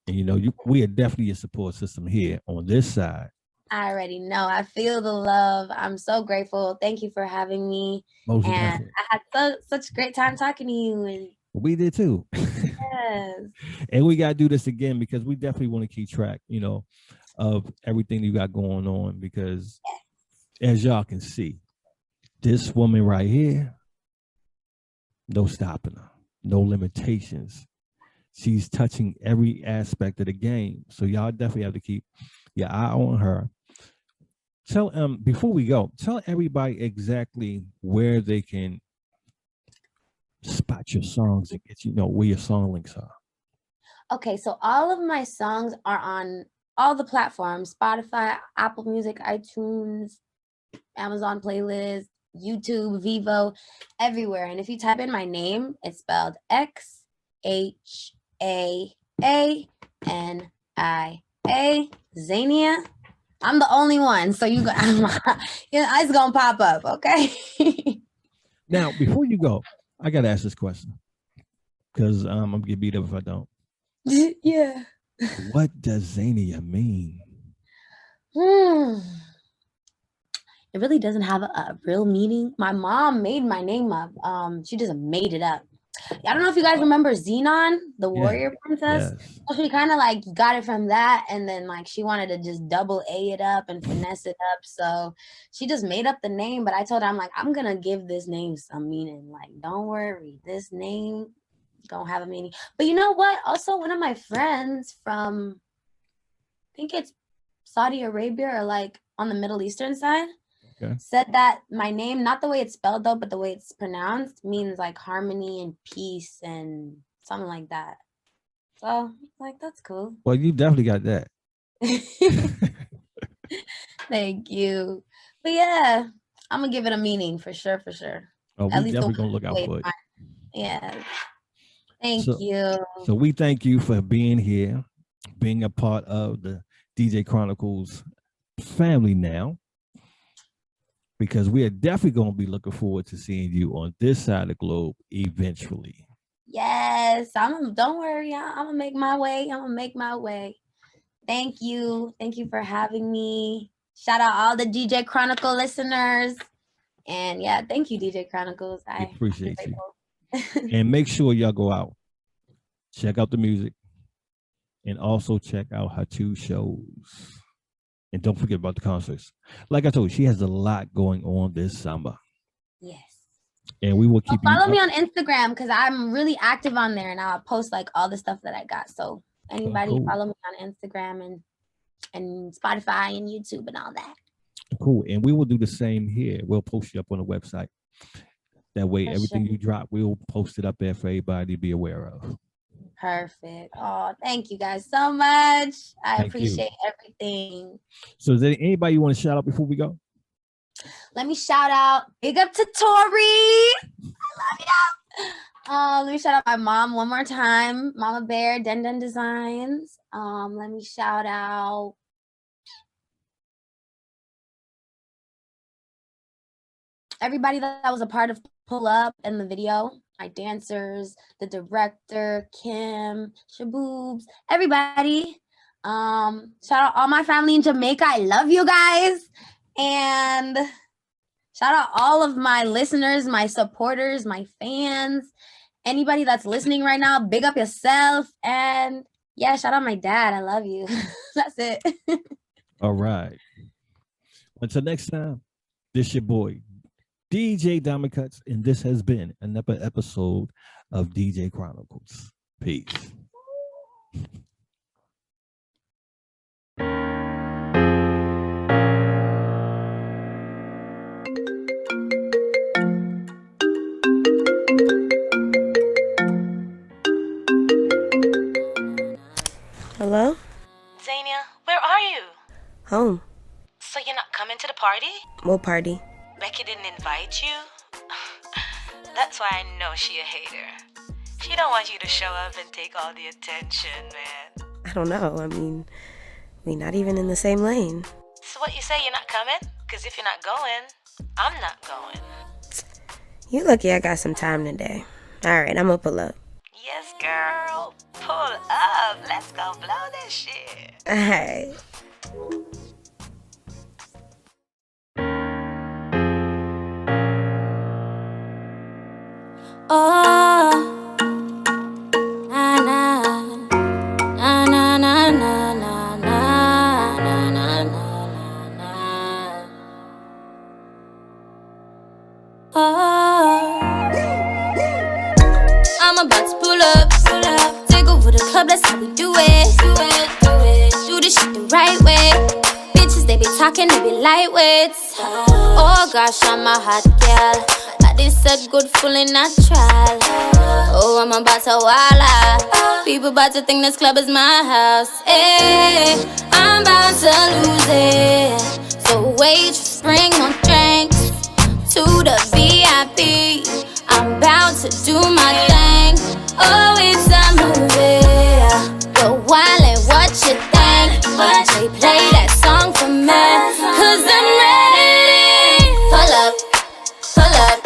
[SPEAKER 1] And, we are definitely a support system here on this side.
[SPEAKER 2] I already know. I feel the love. I'm so grateful. Thank you for having me.
[SPEAKER 1] Most
[SPEAKER 2] and
[SPEAKER 1] definitely.
[SPEAKER 2] I had such a great time talking to you. And
[SPEAKER 1] we did too.
[SPEAKER 2] Yes.
[SPEAKER 1] And we got to do this again, because we definitely want to keep track, of everything you got going on, because as y'all can see, this woman right here, no stopping her, no limitations. She's touching every aspect of the game. So y'all definitely have to keep your eye on her. Before we go, tell everybody exactly where they can spot your songs and get where your song links are.
[SPEAKER 2] Okay, so all of my songs are on all the platforms: Spotify, Apple Music, iTunes, Amazon playlist, YouTube, Vivo, everywhere. And if you type in my name, it's spelled XHAANIA, XHAANIA. I'm the only one, so it's gonna pop up, okay?
[SPEAKER 1] Now, before you go, I gotta ask this question, because I'm gonna get beat up if I don't.
[SPEAKER 2] Yeah.
[SPEAKER 1] What does XHAANIA mean?
[SPEAKER 2] It really doesn't have a real meaning. My mom made my name up. She just made it up. I don't know if you guys remember Xenon, the warrior princess.
[SPEAKER 1] Yes.
[SPEAKER 2] So she kind of like got it from that, and then like she wanted to just double A it up and finesse it up. So she just made up the name. But I told her, I'm like, I'm gonna give this name some meaning. Like, don't worry, this name gonna have a meaning. But you know what? Also, one of my friends from, I think it's Saudi Arabia or like on the Middle Eastern side. Okay. Said that my name, not the way it's spelled though, but the way it's pronounced, means like harmony and peace and something like that. So like, that's cool.
[SPEAKER 1] Well, you definitely got that.
[SPEAKER 2] Thank you. But yeah, I'm gonna give it a meaning for sure.
[SPEAKER 1] Oh, we definitely gonna look out for it.
[SPEAKER 2] Yeah. Thank you.
[SPEAKER 1] So we thank you for being here, being a part of the DJ Chronicles family now. Because we are definitely going to be looking forward to seeing you on this side of the globe eventually.
[SPEAKER 2] Yes, don't worry. I'm going to make my way. Thank you. Thank you for having me. Shout out all the DJ Chronicle listeners. And yeah, thank you, DJ Chronicles. I
[SPEAKER 1] appreciate you. And make sure y'all go out. Check out the music. And also check out her 2 shows. And don't forget about the concerts. Like I told you, she has a lot going on this summer.
[SPEAKER 2] Yes.
[SPEAKER 1] And we will keep
[SPEAKER 2] follow me on Instagram because I'm really active on there and I'll post like all the stuff that I got. So anybody follow me on Instagram and Spotify and YouTube and all that.
[SPEAKER 1] Cool. And we will do the same here. We'll post you up on the website. That way, everything you drop, we'll post it up there for everybody to be aware of.
[SPEAKER 2] Perfect. Oh, thank you guys so much. I appreciate everything.
[SPEAKER 1] So is there anybody you want to shout out before we go?
[SPEAKER 2] Let me shout out. Big up to Tori. I love you. Let me shout out my mom one more time. Mama Bear, Den Designs. Let me shout out. Everybody that was a part of Pull Up in the video. My dancers, the director, Kim, Shaboobs, everybody. Shout out all my family in Jamaica. I love you guys. And shout out all of my listeners, my supporters, my fans, anybody that's listening right now. Big up yourself. And yeah, shout out my dad. I love you. That's it.
[SPEAKER 1] All right. Until next time, this your boy, DJ Diamond Cuts, and this has been another episode of DJ Chronicles. Peace.
[SPEAKER 3] Hello?
[SPEAKER 4] XHAANIA, where are you?
[SPEAKER 3] Home.
[SPEAKER 4] So you're not coming to the party?
[SPEAKER 3] What party?
[SPEAKER 4] Becky didn't invite you? That's why I know she a hater. She don't want you to show up and take all the attention, man.
[SPEAKER 3] I don't know. I mean, we not even in the same lane.
[SPEAKER 4] So what, you say you're not coming? Because if you're not going, I'm not going.
[SPEAKER 3] You lucky I got some time today. All right, I'm gonna pull up.
[SPEAKER 4] Yes, girl. Pull up. Let's go blow this shit.
[SPEAKER 3] All right.
[SPEAKER 5] Oh, na na na na na na na na na na. Oh, I'm about to pull up, take over the club. That's how we do it, do this shit the right way. Bitches, they be talking, they be lightweights. Oh gosh, I'm a hot gal. This a good feeling natural. Oh, I'm about to walla. People about to think this club is my house. Hey, I'm about to lose it. So waitress, bring more drinks to the VIP. I'm about to do my thing. Oh, it's a movie. But Wale, what you think? DJ, play that song for me, 'cause I'm ready. Pull up, pull up.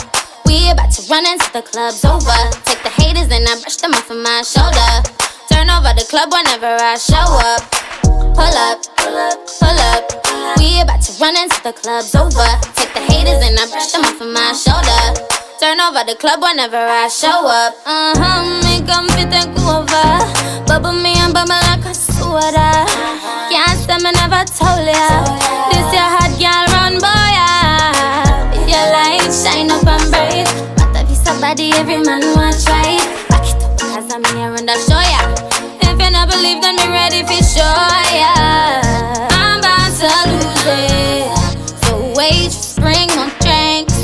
[SPEAKER 5] We about to run into the club's over. Take the haters and I brush them off of my shoulder. Turn over the club. club whenever I show up. Pull up, pull up, pull up. We about to run into the club's over. Take the haters and I brush them off of my shoulder. Turn over the club whenever I show up. Make them fit and go over. Bubble me and bubble like a soda. Can't say me never told ya. This your hot girl run boy. If your light shine up and bright, but if you somebody every man want try. Back it up because I'm here and I show ya. If you not believe then me ready for show ya. I'm about to lose it. So wait, bring more drinks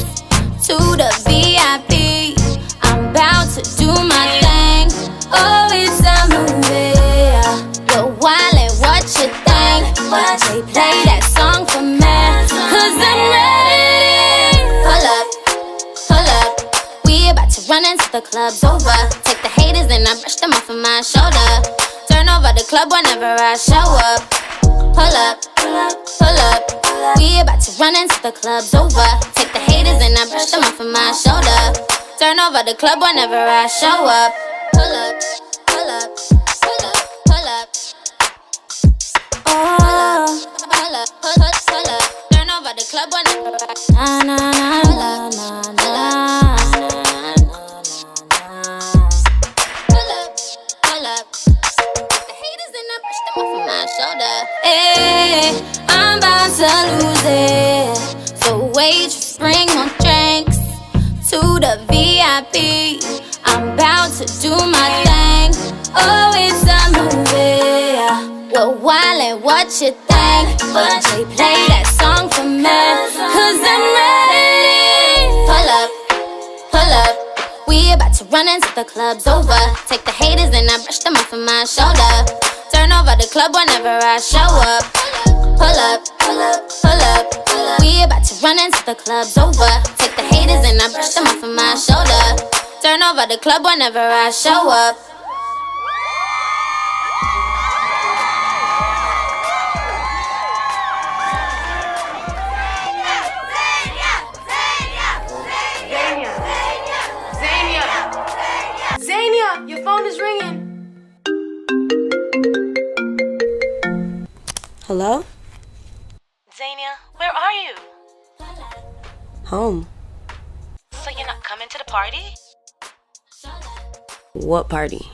[SPEAKER 5] to the VIP. I'm about to do my thing. Oh, it's a movie. Yo, Wale, what you think? They play that song for me, cause I'm ready. Pull up, pull up. We about to run into the club's over. Take the haters and I brush them off of my shoulder. Turn over the club whenever I show up. Pull up, pull up, pull up. We about to run into the club's over. Take the haters and I brush them off of my shoulder. Turn over the club whenever I show up. Pull up, pull up, pull up, pull up. Oh, pull up, pull up, pull up. Turn over the club whenever I na na na na na. Pull up, pull up. Take the haters and I brush them off of my shoulder. Hey, I'm about to lose it. So wait, bring more drinks to the VIP. I'm about to do my thing. Oh, it's a movie. Well, Wale, what you think? They play that song for me, cause I'm ready. Pull up, pull up. We about to run into the club's over. Take the haters and I brush them off of my shoulder. Turn over the club whenever I show up. Pull up, pull up, pull up. We about to run into the club's over. Take the haters and I brush them off of my shoulder. Turn over the club whenever I show up.
[SPEAKER 6] XHAANIA, your phone is ringing.
[SPEAKER 3] Hello?
[SPEAKER 4] XHAANIA, where are you?
[SPEAKER 3] Home.
[SPEAKER 4] So you're not coming to the party?
[SPEAKER 3] What party?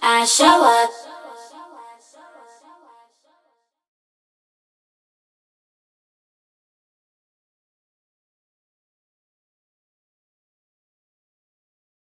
[SPEAKER 5] I show up.